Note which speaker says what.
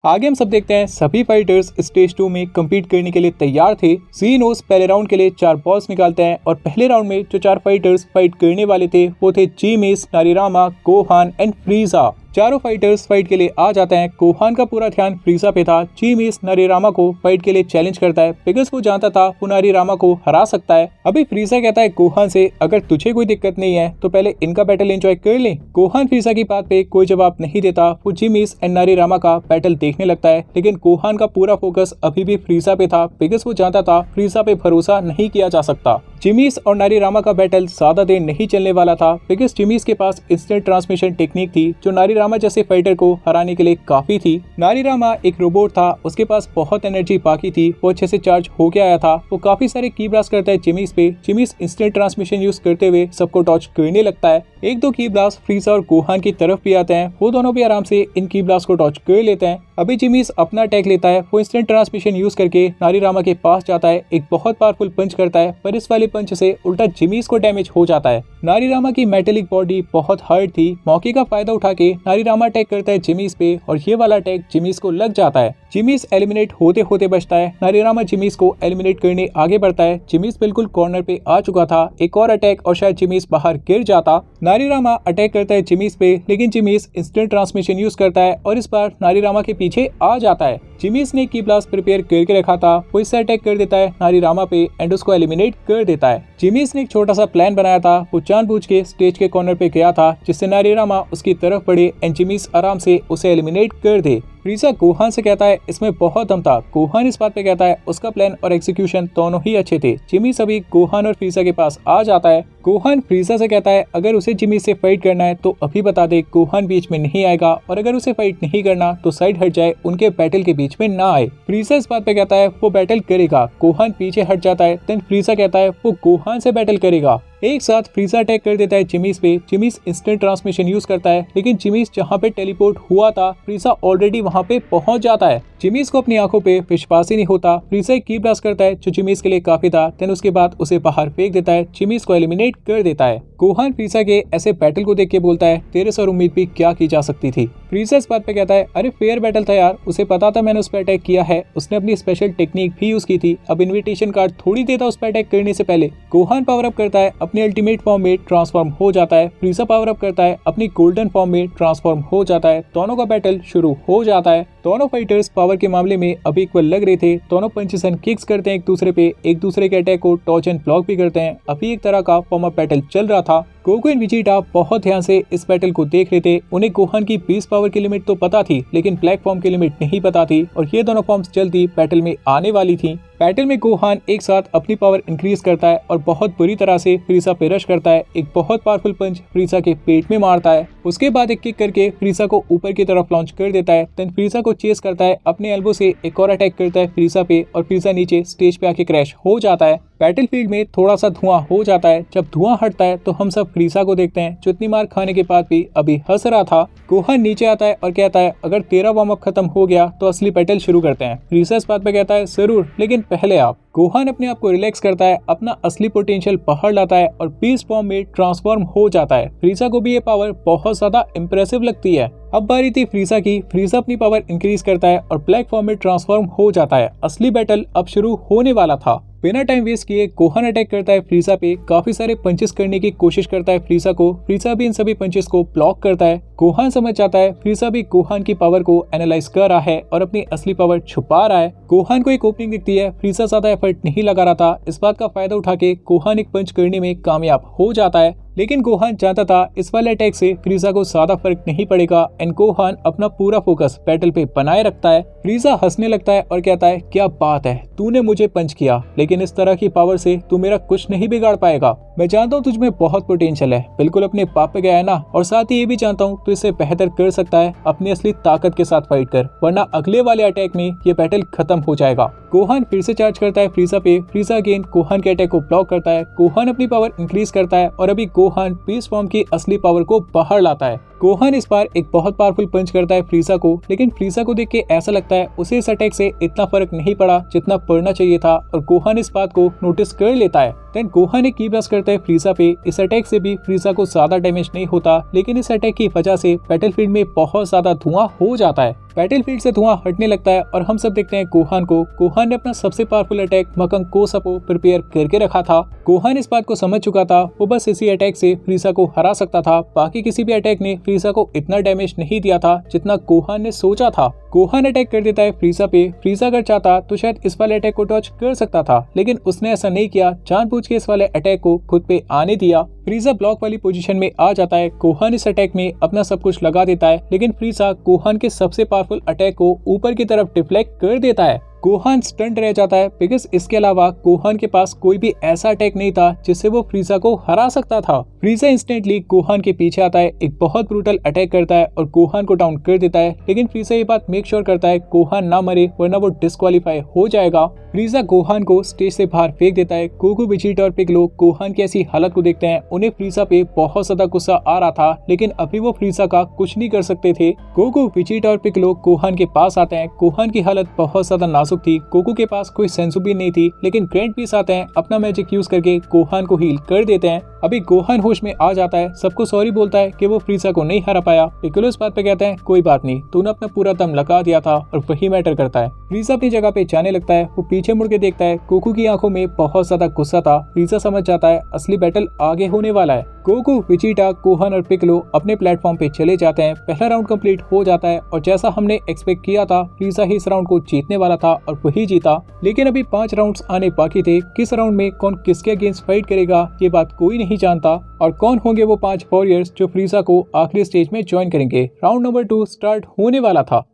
Speaker 1: आगे हम सब देखते हैं सभी फाइटर्स स्टेज 2 में कम्पीट करने के लिए तैयार थे। जीनोस पहले राउंड के लिए 4 बॉल्स निकालते हैं और पहले राउंड में जो 4 फाइटर्स फाइट करने वाले थे वो थे जीमिस, नारीरामा, गोहान एंड फ्रीजा। चारों फाइटर्स फाइट के लिए आ जाते हैं। गोहान का पूरा ध्यान फ्रीजा पे था। जीमिस नारीरामा को फाइट के लिए चैलेंज करता है बिकॉज वो जानता था वो नारीरामा को हरा सकता है। अभी फ्रीजा कहता है गोहान से अगर तुझे कोई दिक्कत नहीं है तो पहले इनका बैटल एंजॉय कर ले। गोहान फ्रीजा की बात पे कोई जवाब नहीं देता। वो जीमिस एंड नारीरामा का बैटल देखने लगता है लेकिन गोहान का पूरा फोकस अभी भी फ्रीजा पे था बिकॉज वो जानता था फ्रीजा पे भरोसा नहीं किया जा सकता। जिमिस और नारीरामा का बैटल ज्यादा देर नहीं चलने वाला था बिकॉज जिमिस के पास इंस्टेंट ट्रांसमिशन टेक्निक थी जो नारीरामा जैसे फाइटर को हराने के लिए काफी थी। नारीरामा एक रोबोट था, उसके पास बहुत एनर्जी बाकी थी, वो अच्छे से चार्ज होके आया था। वो काफी सारे की ब्लास्ट करता है जिमिस पे। जिमिस इंस्टेंट ट्रांसमिशन यूज करते हुए सबको टॉर्च करने लगता है। एक दो की ब्लास्ट फ्रीजा और गोहान की तरफ भी आते हैं, वो दोनों भी आराम से इन की ब्लास्ट को टॉर्च कर लेते हैं। अभी जिमिस अपना अटैक लेता है। वो इंस्टेंट ट्रांसमिशन यूज करके नारीरामा के पास जाता है, एक बहुत पावरफुल पंच करता है पर इस वाले पंच से उल्टा जिमिस को डैमेज हो जाता है। नारीरामा की मेटेलिक बॉडी बहुत हार्ड थी। मौके का फायदा उठा के नारीरामा अटैक करता है जिमिस पे और ये वाला अटैक जिमिस को लग जाता है। जिमिस एलिमिनेट होते होते बचता है। नारीरामा जिमिस को एलिमिनेट करने आगे बढ़ता है। जिमिस बिल्कुल कॉर्नर पे आ चुका था। एक और अटैक और शायद जिमिस बाहर गिर जाता। नारीरामा अटैक करता है जिमिस पे लेकिन जिमिस इंस्टेंट ट्रांसमिशन यूज करता है और इस बार नारीरामा के पीछे आ जाता है। जिमिस ने की ब्लास्ट प्रिपेयर करके रखा था, वो इससे अटैक कर देता है नारीरामा पे एंड उसको एलिमिनेट कर देता है। जिमिस ने एक छोटा सा प्लान बनाया था। वो जानबूझ के स्टेज के कॉर्नर पे गया था जिससे नारीरामा उसकी तरफ बढ़े एंड जिमिस आराम से उसे एलिमिनेट कर दे। फ्रीजा गोहान से कहता है इसमें बहुत दम था। गोहान इस बात पे कहता है उसका प्लान और एग्जीक्यूशन दोनों ही अच्छे थे। जिमिस अभी गोहान और फ्रीजा के पास आ जाता है। गोहान फ्रीजा से कहता है अगर उसे जिमिस से फाइट करना है तो अभी बता दे, गोहान बीच में नहीं आएगा और अगर उसे फाइट नहीं करना तो साइड हट जाए, उनके बैटल के बीच में ना आए। फ्रीजा इस बात पे कहता है वो बैटल करेगा। गोहान पीछे हट जाता है। देन फ्रीजा कहता है वो गोहान से बैटल करेगा। एक साथ फ्रीजा अटैक कर देता है जिमिस पे। जिमिस इंस्टेंट ट्रांसमिशन यूज करता है लेकिन जिमिस जहाँ पे टेलीपोर्ट हुआ था फ्रीजा ऑलरेडी वहाँ पे पहुंच जाता है। जिमिस को अपनी आंखों पे विश्वास ही नहीं होता। फ्रीजा एक की ब्लास्ट करता है जो जिमिस के लिए काफी था। देन उसके बाद उसे बाहर फेंक देता है। जिमिस को एलिमिनेट कर देता है। गोहान फ्रीजा के ऐसे बैटल को देख के बोलता है तेरे से और उम्मीद भी क्या की जा सकती थी। फ्रीजा इस बात पे कहता है अरे फेयर बैटल था यार, उसे पता था मैंने उस पर अटैक किया है, उसने अपनी स्पेशल टेक्निक भी यूज की थी। अब इन्विटेशन कार्ड थोड़ी देता उस पर अटैक करने से पहले। गोहान पावर अप करता है, अपनी अल्टीमेट फॉर्म में ट्रांसफॉर्म हो जाता है। फ्रीजा पावर अप करता है, अपनी गोल्डन फॉर्म में ट्रांसफॉर्म हो जाता है। दोनों का बैटल शुरू हो जाता है। दोनों फाइटर्स पावर के मामले में अभी इक्वल लग रहे थे। दोनों पंचेस एंड किक्स करते हैं एक दूसरे पे, एक दूसरे के अटैक को डॉज एंड ब्लॉक भी करते हैं। अभी एक तरह का फॉर्म अप बैटल चल रहा था। गोकू एंड विजिटा बहुत ध्यान से इस बैटल को देख रहे थे। उन्हें गोहान की 20 पावर की लिमिट तो पता थी लेकिन ब्लैक फॉर्म की लिमिट नहीं पता थी और ये दोनों फॉर्म्स जल्दी बैटल में आने वाली थी। बैटल में गोहान एक साथ अपनी पावर इंक्रीज करता है और बहुत बुरी तरह से फ्रीजा पे रश करता है। एक बहुत पावरफुल पंच फ्रीजा के पेट में मारता है। उसके बाद एक किक करके फ्रीजा को ऊपर की तरफ लॉन्च कर देता है। देन फ्रीजा को चेस करता है, अपने एल्बो से एक और अटैक करता है फ्रीजा पे और फ्रीजा नीचे स्टेज पे आके क्रैश हो जाता है। बैटलफील्ड में थोड़ा सा धुआं हो जाता है। जब धुआं हटता है तो हम सब फ्रीजा को देखते हैं जो इतनी मार खाने के बाद भी अभी हंस रहा था। गोहान नीचे आता है और कहता है अगर तेरा वार्म अप खत्म हो गया तो असली बैटल शुरू करते हैं। फ्रीजा इस बात पे कहता है जरूर, लेकिन पहले आप। गोहान अपने आप को रिलैक्स करता है, अपना असली पोटेंशियल बाहर लाता है और बीस्ट फॉर्म में ट्रांसफॉर्म हो जाता है। फ्रीजा को भी ये पावर बहुत ज्यादा इंप्रेसिव लगती है। अब बारी थी फ्रीजा की। फ्रीजा अपनी पावर इंक्रीज करता है और ब्लैक फॉर्म में ट्रांसफॉर्म हो जाता है। असली बैटल अब शुरू होने वाला था। बिना टाइम वेस्ट किए गोहान अटैक करता है फ्रीजा पे। काफी सारे पंचेस करने की कोशिश करता है फ्रीजा को। फ्रीजा भी इन सभी पंचेस को ब्लॉक करता है। गोहान समझ जाता है फ्रीजा भी गोहान की पावर को एनालाइज कर रहा है और अपनी असली पावर छुपा रहा है। गोहान को एक ओपनिंग दिखती है। फ्रीजा ज्यादा एफर्ट नहीं लगा रहा था। इस बात का फायदा उठा के गोहान एक पंच करने में कामयाब हो जाता है लेकिन गोहान जानता था इस वाले अटैक से फ्रीजा को ज्यादा फर्क नहीं पड़ेगा एंड गोहान अपना पूरा फोकस बैटल पे बनाए रखता है। फ्रीजा हंसने लगता है और कहता है क्या बात है, तूने मुझे पंच किया लेकिन इस तरह की पावर से तू मेरा कुछ नहीं बिगाड़ पाएगा। मैं जानता हूँ तुझमें बहुत पोटेंशियल है, बिल्कुल अपने पाप पे गया है ना, और साथ ही ये भी जानता हूँ तू इससे बेहतर कर सकता है। अपनी असली ताकत के साथ फाइट कर वरना अगले वाले अटैक में ये बैटल खत्म हो जाएगा। गोहान फिर से चार्ज करता है फ्रीजा पे। फ्रीजा अगेन गोहान के अटैक को ब्लॉक करता है। गोहान अपनी पावर इंक्रीज करता है और अभी गोहान पीस फॉर्म की असली पावर को बाहर लाता है। गोहान इस बार एक बहुत पावरफुल पंच करता है फ्रीजा को, लेकिन फ्रीजा को देख के ऐसा लगता है उसे इस अटैक से इतना फर्क नहीं पड़ा जितना पड़ना चाहिए था और गोहान इस बात को नोटिस कर लेता है। देन गोहान एक की ब्लास्ट करता है फ्रीजा पे। इस अटैक से भी फ्रीजा को ज्यादा डैमेज नहीं होता, लेकिन इस अटैक की वजह से बैटलफील्ड में बहुत ज्यादा धुआं हो जाता है। बैटलफील्ड से धुआं हटने लगता है और हम सब देखते हैं गोहान को। गोहान ने अपना सबसे पावरफुल अटैक मकंग कोसपो प्रिपेयर करके रखा था। गोहान इस बात को समझ चुका था, वो बस इसी अटैक से फ्रीजा को हरा सकता था। बाकी किसी भी अटैक ने फ्रीजा को इतना डैमेज नहीं दिया था जितना गोहान ने सोचा था। गोहान अटैक कर देता है फ्रीजा पे। फ्रीजा अगर चाहता तो शायद इस वाले अटैक को डॉज कर सकता था, लेकिन उसने ऐसा नहीं किया। जानबूझ के इस वाले अटैक को खुद पे आने दिया। फ्रीजा ब्लॉक वाली पोजीशन में आ जाता है। गोहान इस अटैक में अपना सब कुछ लगा देता है, लेकिन फ्रीजा गोहान के सबसे पावरफुल अटैक को ऊपर की तरफ डिफ्लेक्ट कर देता है। गोहान स्टंट रह जाता है बिकॉज इसके अलावा गोहान के पास कोई भी ऐसा अटैक नहीं था जिससे वो फ्रीजा को हरा सकता था। फ्रीजा इंस्टेंटली गोहान के पीछे आता है, एक बहुत ब्रूटल अटैक करता है और गोहान को डाउन कर देता है। लेकिन फ्रीजा ये बात मेक श्योर करता है गोहान ना मरे, वरना वो डिस्क्वालीफाई हो जाएगा। फ्रीजा गोहान को स्टेज से बाहर फेंक देता है। गोकू, वेजिटा और पिगलो गोहान की ऐसी हालत को देखते हैं। उन्हें फ्रीजा पे बहुत ज्यादा गुस्सा आ रहा था, लेकिन अभी वो फ्रीजा का कुछ नहीं कर सकते थे। गोकू, वेजिटा और पिगलो गोहान के पास आते हैं। गोहान की हालत बहुत ज्यादा नाजुक थी। गोकू के पास कोई सेंसु भी नहीं थी, लेकिन ग्रैंड पीस आते हैं, अपना मैजिक यूज करके गोहान को हील कर देते हैं। अभी गोहान होश में आ जाता है, सबको सॉरी बोलता है कि वो फ्रीजा को नहीं हरा पाया। पिगलो इस बात पे कहते हैं कोई बात नहीं, तूने अपना पूरा दम लगा दिया था और वही मैटर करता है। फ्रीजा अपनी जगह पे जाने लगता है। वो पीछे मुड़ के देखता है, गोकू की आंखों में बहुत ज्यादा गुस्सा था। फ्रीजा समझ जाता है असली बैटल आगे होने वाला है। गोकू, वेजिटा, गोहान और पिगलो अपने प्लेटफॉर्म पे चले जाते हैं। पहला राउंड कंप्लीट हो जाता है और जैसा हमने एक्सपेक्ट किया था फ्रीजा ही इस राउंड को जीतने वाला था और वही जीता। लेकिन अभी 5 राउंड्स आने बाकी थे। किस राउंड में कौन किसके अगेंस्ट फाइट करेगा ये बात कोई नहीं जानता, और कौन होंगे वो 5 वॉरियर्स जो फ्रीजा को आखिरी स्टेज में ज्वाइन करेंगे। राउंड नंबर 2 स्टार्ट होने वाला था।